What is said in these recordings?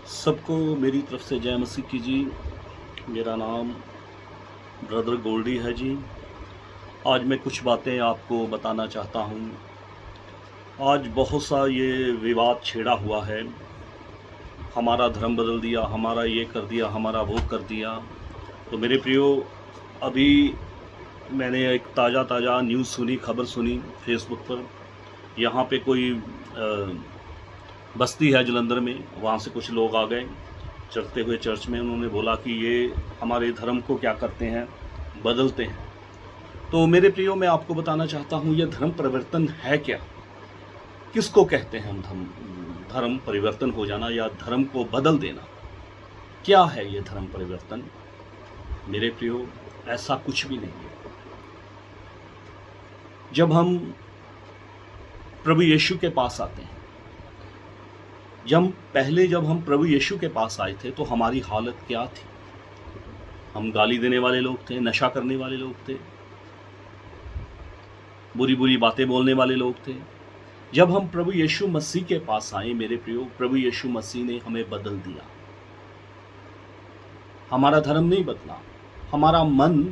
सबको मेरी तरफ से जय मसीह की जी। मेरा नाम ब्रदर गोल्डी है जी। आज मैं कुछ बातें आपको बताना चाहता हूँ। आज बहुत सा ये विवाद छेड़ा हुआ है, हमारा धर्म बदल दिया, हमारा ये कर दिया, हमारा वो कर दिया। तो मेरे प्रियो, अभी मैंने एक ताज़ा न्यूज़ सुनी, खबर सुनी फेसबुक पर। यहाँ पे कोई बस्ती है जलंधर में, वहाँ से कुछ लोग आ गए चलते हुए चर्च में। उन्होंने बोला कि ये हमारे धर्म को क्या करते हैं, बदलते हैं। तो मेरे प्रियो, मैं आपको बताना चाहता हूँ, ये धर्म परिवर्तन है क्या, किसको कहते हैं हम धर्म परिवर्तन हो जाना या धर्म को बदल देना, क्या है ये धर्म परिवर्तन? मेरे प्रियो, ऐसा कुछ भी नहीं है। जब हम प्रभु यीशु के पास आते हैं, जब हम प्रभु यीशु के पास आए थे तो हमारी हालत क्या थी? हम गाली देने वाले लोग थे, नशा करने वाले लोग थे, बुरी बुरी बातें बोलने वाले लोग थे। जब हम प्रभु यीशु मसीह के पास आए मेरे प्रियो, प्रभु यीशु मसीह ने हमें बदल दिया। हमारा धर्म नहीं बदला, हमारा मन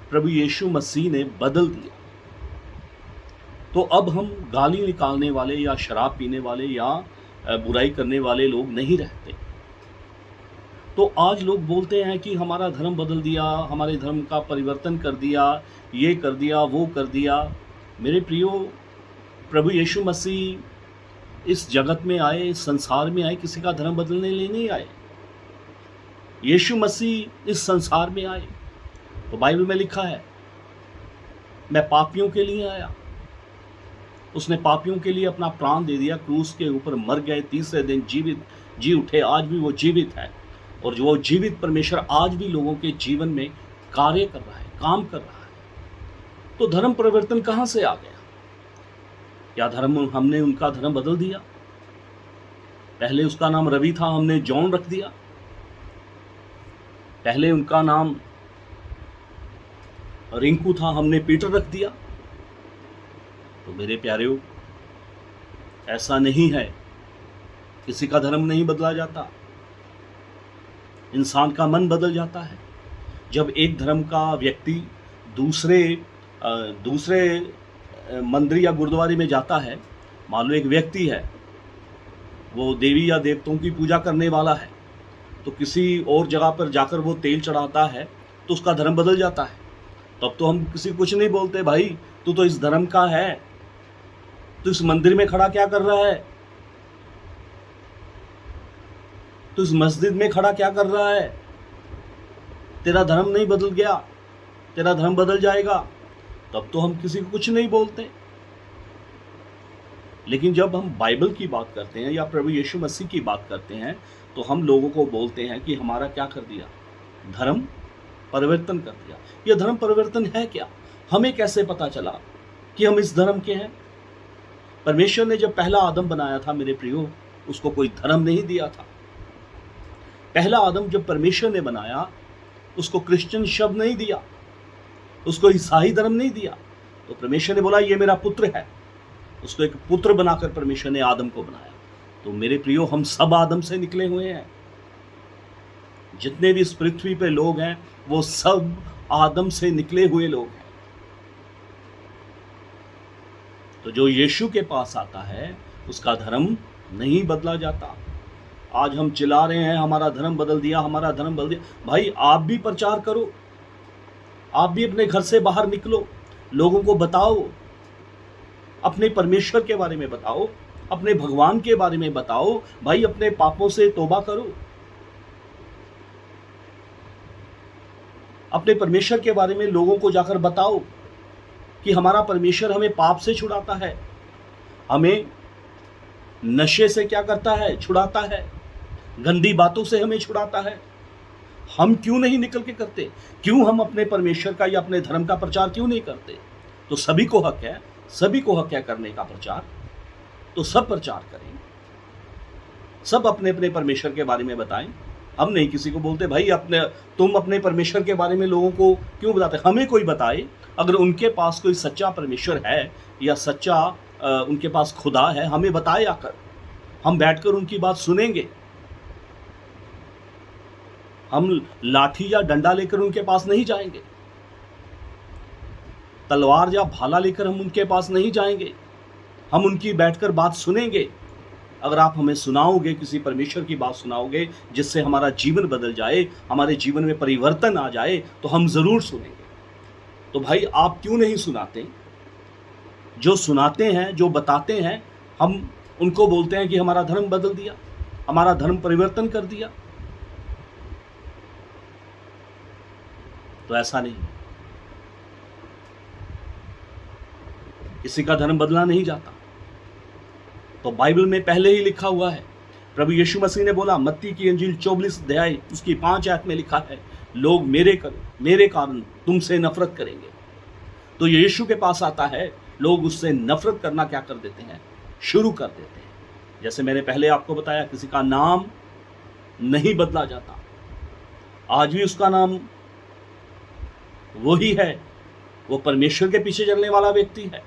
प्रभु यीशु मसीह ने बदल दिया। तो अब हम गाली निकालने वाले या शराब पीने वाले या बुराई करने वाले लोग नहीं रहते। तो आज लोग बोलते हैं कि हमारा धर्म बदल दिया, हमारे धर्म का परिवर्तन कर दिया, ये कर दिया, वो कर दिया। मेरे प्रियो, प्रभु यीशु मसीह इस जगत में आए, इस संसार में आए, किसी का धर्म बदलने लिए नहीं आए। यीशु मसीह इस संसार में आए तो बाइबल में लिखा है, मैं पापियों के लिए आया। उसने पापियों के लिए अपना प्राण दे दिया, क्रूस के ऊपर मर गए, तीसरे दिन जी उठे। आज भी वो जीवित है और जो वो जीवित परमेश्वर आज भी लोगों के जीवन में कार्य कर रहा है, काम कर रहा है। तो धर्म परिवर्तन कहाँ से आ गया? क्या हमने उनका धर्म बदल दिया? पहले उसका नाम रवि था, हमने जॉन रख दिया। पहले उनका नाम रिंकू था, हमने पीटर रख दिया। तो मेरे प्यारेओ, ऐसा नहीं है। किसी का धर्म नहीं बदला जाता, इंसान का मन बदल जाता है। जब एक धर्म का व्यक्ति दूसरे मंदिर या गुरुद्वारे में जाता है, मान लो एक व्यक्ति है, वो देवी या देवताओं की पूजा करने वाला है, तो किसी और जगह पर जाकर वो तेल चढ़ाता है तो उसका धर्म बदल जाता है। तब तो हम किसी कुछ नहीं बोलते, भाई तू तो इस धर्म का है, तू इस मंदिर में खड़ा क्या कर रहा है, तू इस मस्जिद में खड़ा क्या कर रहा है, तेरा धर्म नहीं बदल गया, तेरा धर्म बदल जाएगा। तब तो हम किसी को कुछ नहीं बोलते। लेकिन जब हम बाइबल की बात करते हैं या प्रभु यीशु मसीह की बात करते हैं तो हम लोगों को बोलते हैं कि हमारा क्या कर दिया, धर्म परिवर्तन कर दिया। यह धर्म परिवर्तन है क्या? हमें कैसे पता चला कि हम इस धर्म के हैं? परमेश्वर ने जब पहला आदम बनाया था मेरे प्रियो, उसको कोई धर्म नहीं दिया था। पहला आदम जब परमेश्वर ने बनाया, उसको क्रिश्चियन शब्द नहीं दिया, उसको ईसाई धर्म नहीं दिया। तो परमेश्वर ने बोला ये मेरा पुत्र है, उसको एक पुत्र बनाकर परमेश्वर ने आदम को बनाया। तो मेरे प्रियो, हम सब आदम से निकले हुए हैं। जितने भी इस पृथ्वी पे लोग हैं वो सब आदम से निकले हुए लोग हैं। तो जो यीशु के पास आता है उसका धर्म नहीं बदला जाता। आज हम चिल्ला रहे हैं हमारा धर्म बदल दिया, हमारा धर्म बदल दिया। भाई, आप भी प्रचार करो, आप भी अपने घर से बाहर निकलो, लोगों को बताओ, अपने परमेश्वर के बारे में बताओ, अपने भगवान के बारे में बताओ। भाई, अपने पापों से तौबा करो, अपने परमेश्वर के बारे में लोगों को जाकर बताओ कि हमारा परमेश्वर हमें पाप से छुड़ाता है, हमें नशे से क्या करता है, छुड़ाता है, गंदी बातों से हमें छुड़ाता है। हम क्यों नहीं निकल के करते? क्यों हम अपने परमेश्वर का या अपने धर्म का प्रचार क्यों नहीं करते? तो सभी को हक है, सभी को हक है करने का प्रचार। तो सब प्रचार करें, सब अपने अपने परमेश्वर के बारे में बताएं। हम नहीं किसी को बोलते भाई तुम अपने परमेश्वर के बारे में लोगों को क्यों बताते? हमें कोई बताए, अगर उनके पास कोई सच्चा परमेश्वर है या सच्चा उनके पास खुदा है, हमें बताए आकर, हम बैठकर उनकी बात सुनेंगे। हम लाठी या डंडा लेकर उनके पास नहीं जाएंगे, तलवार या भाला लेकर हम उनके पास नहीं जाएंगे। हम उनकी बैठकर बात सुनेंगे। अगर आप हमें सुनाओगे, किसी परमेश्वर की बात सुनाओगे जिससे हमारा जीवन बदल जाए, हमारे जीवन में परिवर्तन आ जाए, तो हम ज़रूर सुनेंगे। तो भाई आप क्यों नहीं सुनाते? जो सुनाते हैं, जो बताते हैं, हम उनको बोलते हैं कि हमारा धर्म बदल दिया, हमारा धर्म परिवर्तन कर दिया। तो ऐसा नहीं, किसी का धर्म बदला नहीं जाता। तो बाइबल में पहले ही लिखा हुआ है, प्रभु यीशु मसीह ने बोला, मत्ती की इंजील 24 अध्याय उसकी 5 आयत में लिखा है, लोग मेरे कारण तुमसे नफरत करेंगे। तो यीशु के पास आता है, लोग उससे नफरत करना क्या कर देते हैं? शुरू कर देते हैं। जैसे मैंने पहले आपको बताया, किसी का नाम नहीं बदला जाता, आज भी उसका नाम वही है, वो परमेश्वर के पीछे चलने वाला व्यक्ति है।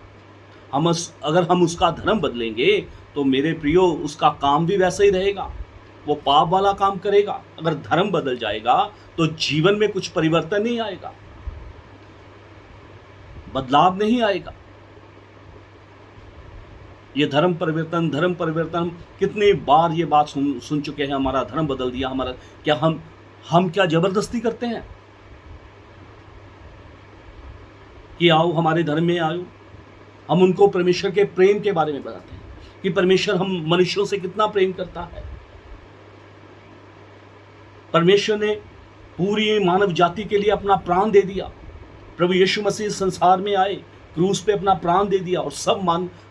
अगर हम उसका धर्म बदलेंगे तो मेरे प्रियो, उसका काम भी वैसा ही रहेगा, वो पाप वाला काम करेगा। अगर धर्म बदल जाएगा तो जीवन में कुछ परिवर्तन नहीं आएगा, बदलाव नहीं आएगा। ये धर्म परिवर्तन कितनी बार ये बात सुन चुके हैं, हमारा धर्म बदल दिया, हमारा क्या हम क्या जबरदस्ती करते हैं कि आओ हमारे धर्म में आओ? हम उनको परमेश्वर के प्रेम के बारे में बताते हैं कि परमेश्वर हम मनुष्यों से कितना प्रेम करता है। परमेश्वर ने पूरी मानव जाति के लिए अपना प्राण दे दिया। प्रभु यीशु मसीह संसार में आए, क्रूस पे अपना प्राण दे दिया और सब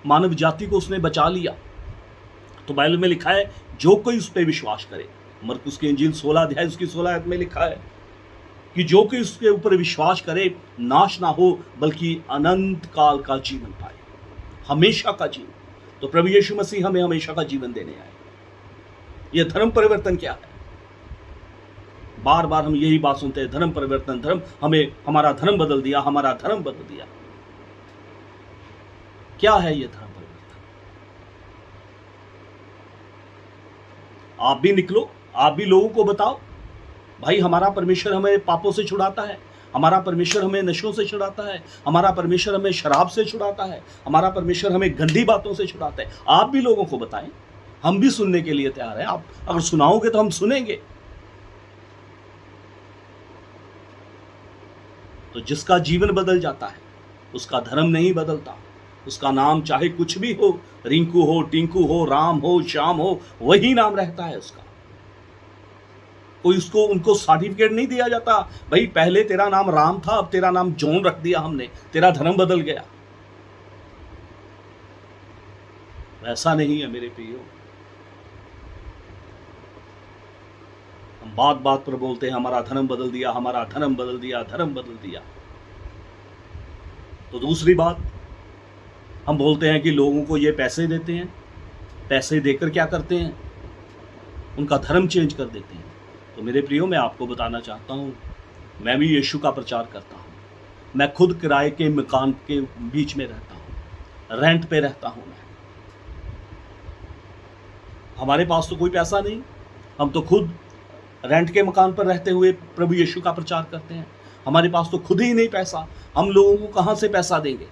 मानव जाति को उसने बचा लिया। तो बाइबल में लिखा है, जो कोई उस पर विश्वास करे, मरकुस की इंजील 16 अध्याय उसकी 16 आयत में लिखा है कि जो कोई उसके ऊपर विश्वास करे नाश ना हो बल्कि अनंत काल का जीवन पाए, हमेशा का जीवन। तो प्रभु यीशु मसीह हमें हमेशा का जीवन देने आए। यह धर्म परिवर्तन क्या है? बार बार हम यही बात सुनते हैं, धर्म परिवर्तन, हमारा धर्म बदल दिया, हमारा धर्म बदल दिया। क्या है यह धर्म परिवर्तन? आप भी निकलो, आप भी लोगों को बताओ, भाई हमारा परमेश्वर हमें पापों से छुड़ाता है, हमारा परमेश्वर हमें नशों से छुड़ाता है, हमारा परमेश्वर हमें शराब से छुड़ाता है, हमारा परमेश्वर हमें गंदी बातों से छुड़ाता है। आप भी लोगों को बताएं, हम भी सुनने के लिए तैयार हैं। आप अगर सुनाओगे तो हम सुनेंगे। तो जिसका जीवन बदल जाता है उसका धर्म नहीं बदलता। उसका नाम चाहे कुछ भी हो, रिंकू हो, टिंकू हो, राम हो, श्याम हो, वही नाम रहता है उसका। कोई उनको सर्टिफिकेट नहीं दिया जाता, भाई पहले तेरा नाम राम था, अब तेरा नाम जॉन रख दिया हमने, तेरा धर्म बदल गया। ऐसा नहीं है मेरे प्रियो। हम बात बात पर बोलते हैं हमारा धर्म बदल दिया, हमारा धर्म बदल दिया, धर्म बदल दिया। तो दूसरी बात, हम बोलते हैं कि लोगों को ये पैसे देते हैं, पैसे देकर क्या करते हैं? उनका धर्म चेंज कर देते हैं। तो मेरे प्रियो, मैं आपको बताना चाहता हूँ, मैं भी यीशु का प्रचार करता हूँ। मैं खुद किराए के मकान के बीच में रहता हूँ, रेंट पे रहता हूँ मैं। हमारे पास तो कोई पैसा नहीं, हम तो खुद रेंट के मकान पर रहते हुए प्रभु यीशु का प्रचार करते हैं। हमारे पास तो खुद ही नहीं पैसा, हम लोगों को कहाँ से पैसा देंगे?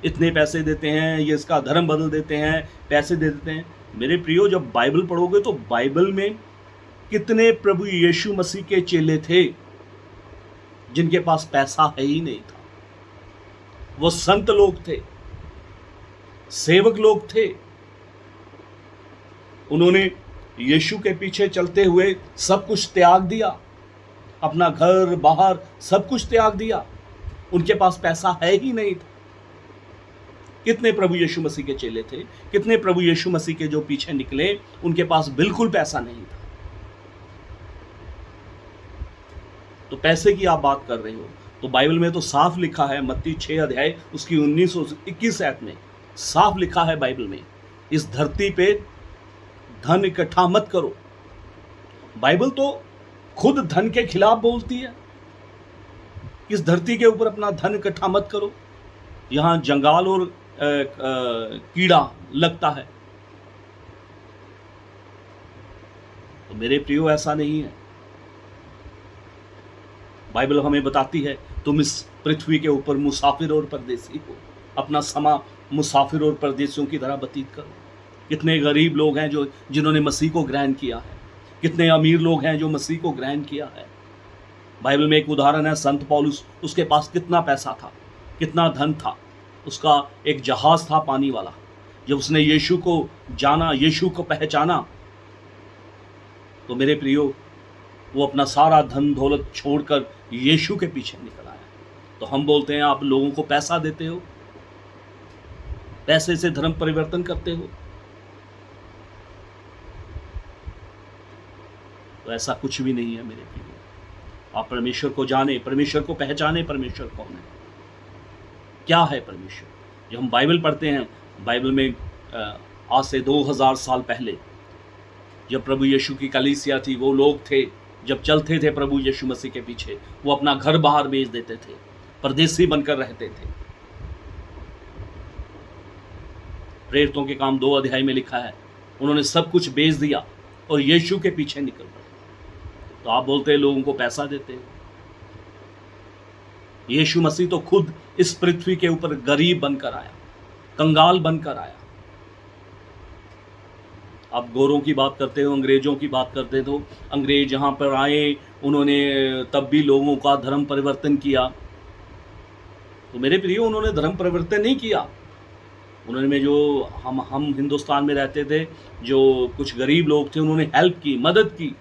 इतने पैसे देते हैं, ये इसका धर्म बदल देते हैं, पैसे दे देते हैं। मेरे प्रियो, जब बाइबल पढ़ोगे तो बाइबल में कितने प्रभु यीशु मसीह के चेले थे जिनके पास पैसा है ही नहीं था। वो संत लोग थे, सेवक लोग थे। उन्होंने यीशु के पीछे चलते हुए सब कुछ त्याग दिया, अपना घर बाहर सब कुछ त्याग दिया। उनके पास पैसा है ही नहीं था। कितने प्रभु यीशु मसीह के चेले थे, कितने प्रभु यीशु मसीह के जो पीछे निकले, उनके पास बिल्कुल पैसा नहीं था। तो पैसे की आप बात कर रहे हो, तो बाइबल में तो साफ लिखा है, मत्ती 6 अध्याय उसकी 19 और 21 आयत में साफ लिखा है बाइबल में, इस धरती पे धन इकट्ठा मत करो। बाइबल तो खुद धन के खिलाफ बोलती है। इस धरती के ऊपर अपना धन इकट्ठा मत करो, यहाँ जंगाल और कीड़ा लगता है। तो मेरे प्रियो ऐसा नहीं है। बाइबल हमें बताती है तुम इस पृथ्वी के ऊपर मुसाफिर और परदेसी हो, अपना समा मुसाफिर और परदेसियों की तरह व्यतीत करो। कितने गरीब लोग हैं जो जिन्होंने मसीह को ग्रहण किया है, कितने अमीर लोग हैं जो मसीह को ग्रहण किया है। बाइबल में एक उदाहरण है, संत पौलुस, उसके पास कितना पैसा था, कितना धन था, उसका एक जहाज था पानी वाला। जब उसने यीशु को जाना, यीशु को पहचाना, तो मेरे प्रियो वो अपना सारा धन दौलत छोड़कर यीशु के पीछे निकल आया। तो हम बोलते हैं आप लोगों को पैसा देते हो, पैसे से धर्म परिवर्तन करते हो, तो ऐसा कुछ भी नहीं है मेरे प्रियो। आप परमेश्वर को जाने, परमेश्वर को पहचाने, परमेश्वर कौन है, क्या है परमेश्वर। जब हम बाइबल पढ़ते हैं, बाइबल में आज से 2000 साल पहले जब प्रभु यीशु की कलीसिया थी, वो लोग थे जब चलते थे प्रभु यीशु मसीह के पीछे, वो अपना घर बाहर बेच देते थे, परदेसी बनकर रहते थे। प्रेरितों के काम 2 अध्याय में लिखा है, उन्होंने सब कुछ बेच दिया और यीशु के पीछे निकल पड़े। तो आप बोलते हैं लोगों को पैसा देते हो। यीशु मसीह तो खुद इस पृथ्वी के ऊपर गरीब बनकर आया, कंगाल बनकर आया। आप गोरों की बात करते हो, अंग्रेजों की बात करते हो, अंग्रेज यहाँ पर आए, उन्होंने तब भी लोगों का धर्म परिवर्तन किया। तो मेरे प्रियो, उन्होंने धर्म परिवर्तन नहीं किया। उन्होंने जो हम हिंदुस्तान में रहते थे, जो कुछ गरीब लोग थे, उन्होंने हेल्प की, मदद की।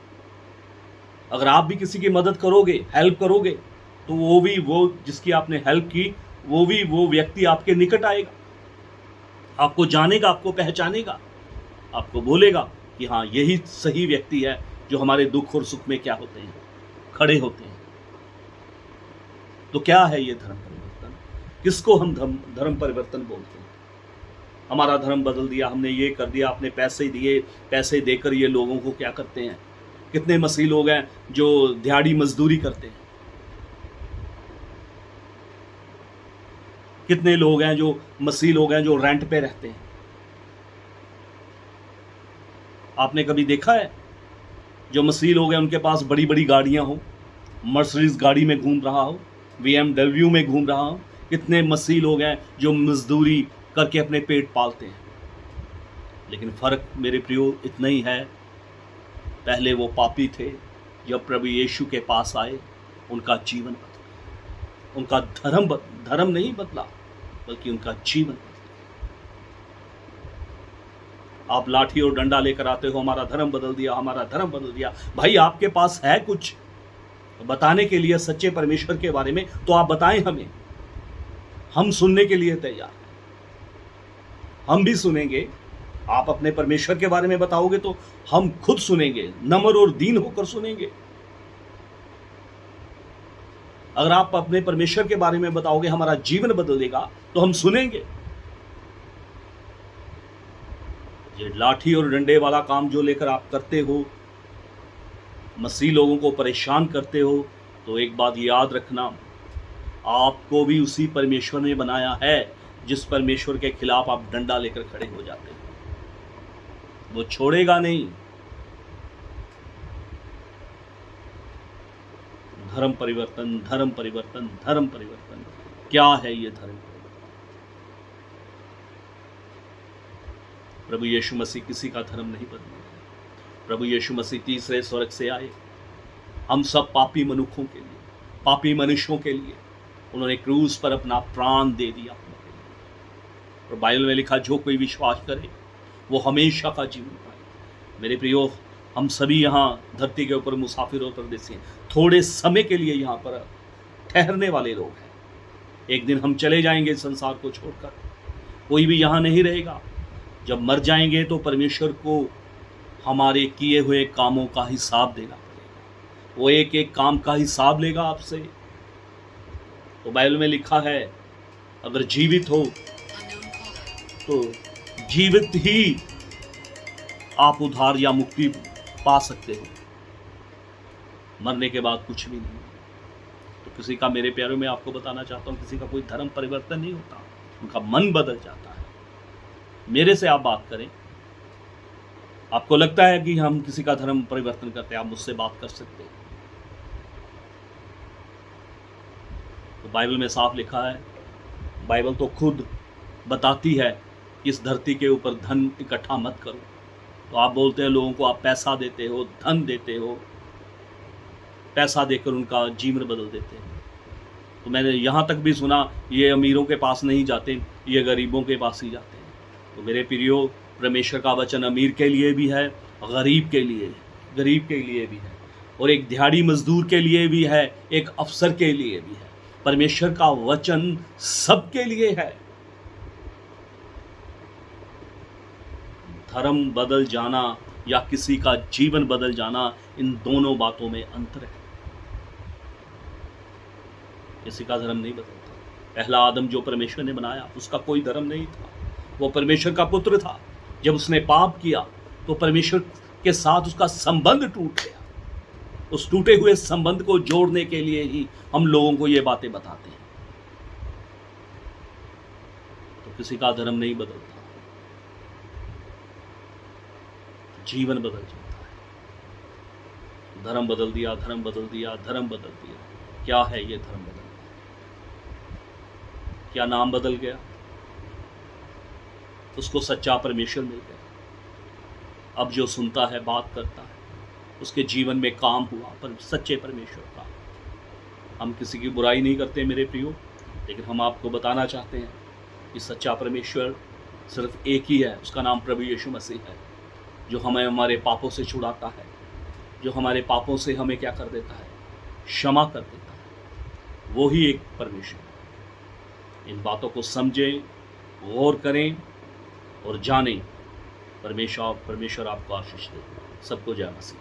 अगर आप भी किसी की मदद करोगे, हेल्प करोगे, तो वो जिसकी आपने हेल्प की, वो व्यक्ति आपके निकट आएगा, आपको जानेगा, आपको पहचानेगा, आपको बोलेगा कि हाँ, यही सही व्यक्ति है जो हमारे दुख और सुख में क्या होते हैं, खड़े होते हैं। तो क्या है ये धर्म परिवर्तन? किसको हम धर्म परिवर्तन बोलते हैं? हमारा धर्म बदल दिया, हमने ये कर दिया, आपने पैसे दिए, पैसे देकर ये लोगों को क्या करते हैं। कितने मसीह लोग हैं जो दिहाड़ी मजदूरी करते हैं, कितने लोग हैं जो मसीह लोग हैं जो रेंट पे रहते हैं। आपने कभी देखा है जो मसीह लोग हैं उनके पास बड़ी बड़ी गाड़ियां हो, मर्सिडीज गाड़ी में घूम रहा हो, BMW में घूम रहा हो? कितने मसीह लोग हैं जो मजदूरी करके अपने पेट पालते हैं। लेकिन फर्क मेरे प्रियो इतना ही है, पहले वो पापी थे, जब प्रभु यीशु के पास आए उनका जीवन बदला, उनका धर्म नहीं बदला, बल्कि उनका जीवन बदला। आप लाठी और डंडा लेकर आते हो, हमारा धर्म बदल दिया, हमारा धर्म बदल दिया। भाई, आपके पास है कुछ बताने के लिए सच्चे परमेश्वर के बारे में, तो आप बताएं हमें, हम सुनने के लिए तैयार हैं। हम भी सुनेंगे। आप अपने परमेश्वर के बारे में बताओगे तो हम खुद सुनेंगे, नम्र और दीन होकर सुनेंगे। अगर आप अपने परमेश्वर के बारे में बताओगे, हमारा जीवन बदलेगा, तो हम सुनेंगे। ये लाठी और डंडे वाला काम जो लेकर आप करते हो, मसीह लोगों को परेशान करते हो, तो एक बात याद रखना, आपको भी उसी परमेश्वर ने बनाया है जिस परमेश्वर के खिलाफ आप डंडा लेकर खड़े हो जाते हो। वो छोड़ेगा नहीं। धर्म परिवर्तन, धर्म परिवर्तन, धर्म परिवर्तन, क्या है ये धर्म परिवर्तन? प्रभु यीशु मसीह किसी का धर्म नहीं बदला। प्रभु यीशु मसीह तीसरे स्वर्ग से आए हम सब पापी मनुष्यों के लिए, पापी मनुष्यों के लिए उन्होंने क्रूस पर अपना प्राण दे दिया। और बाइबल में लिखा, जो कोई विश्वास करे वो हमेशा का जीवन पाए। मेरे प्रियो, हम सभी यहाँ धरती के ऊपर मुसाफिर और परदेसी हैं, थोड़े समय के लिए यहाँ पर ठहरने वाले लोग हैं। एक दिन हम चले जाएंगे संसार को छोड़कर, कोई भी यहाँ नहीं रहेगा। जब मर जाएंगे तो परमेश्वर को हमारे किए हुए कामों का हिसाब देना पड़ेगा। वो एक एक काम का हिसाब लेगा आपसे। तो बाइबल में लिखा है, अगर जीवित हो तो जीवित ही आप उद्धार या मुक्ति पा सकते हो, मरने के बाद कुछ भी नहीं। तो किसी का, मेरे प्यारों में आपको बताना चाहता हूँ, किसी का कोई धर्म परिवर्तन नहीं होता, उनका मन बदल जाता है। मेरे से आप बात करें, आपको लगता है कि हम किसी का धर्म परिवर्तन करते हैं, आप मुझसे बात कर सकते हैं। तो बाइबल में साफ लिखा है, बाइबल तो खुद बताती है कि इस धरती के ऊपर धन इकट्ठा मत करो। तो आप बोलते हैं लोगों को आप पैसा देते हो, धन देते हो, पैसा देकर उनका जीवन बदल देते हैं। तो मैंने यहाँ तक भी सुना ये अमीरों के पास नहीं जाते, ये गरीबों के पास ही जाते हैं। तो मेरे प्रियो, परमेश्वर का वचन अमीर के लिए भी है, गरीब के लिए, गरीब के लिए भी है, और एक दिहाड़ी मजदूर के लिए भी है, एक अफसर के लिए भी है। परमेश्वर का वचन सबके लिए है। धर्म बदल जाना या किसी का जीवन बदल जाना, इन दोनों बातों में अंतर है। किसी का धर्म नहीं बदलता। पहला आदम जो परमेश्वर ने बनाया, उसका कोई धर्म नहीं था, वो परमेश्वर का पुत्र था। जब उसने पाप किया तो परमेश्वर के साथ उसका संबंध टूट गया। उस टूटे हुए संबंध को जोड़ने के लिए ही हम लोगों को ये बातें बताते हैं। तो किसी का धर्म नहीं बदलता, जीवन बदल जाता है। धर्म बदल दिया, धर्म बदल दिया, धर्म बदल दिया। क्या है ये धर्म बदलना? क्या नाम बदल गया? उसको सच्चा परमेश्वर मिल गया। अब जो सुनता है, बात करता है, उसके जीवन में काम हुआ पर सच्चे परमेश्वर का। हम किसी की बुराई नहीं करते मेरे प्रियो, लेकिन हम आपको बताना चाहते हैं कि सच्चा परमेश्वर सिर्फ एक ही है, उसका नाम प्रभु यीशु मसीह है, जो हमें हमारे पापों से छुड़ाता है, जो हमारे पापों से हमें क्या कर देता है, क्षमा कर देता है। वो ही एक परमेश्वर है। इन बातों को समझें, गौर करें और जानें। परमेश्वर आपको आशीष दे। सबको जय मसीह।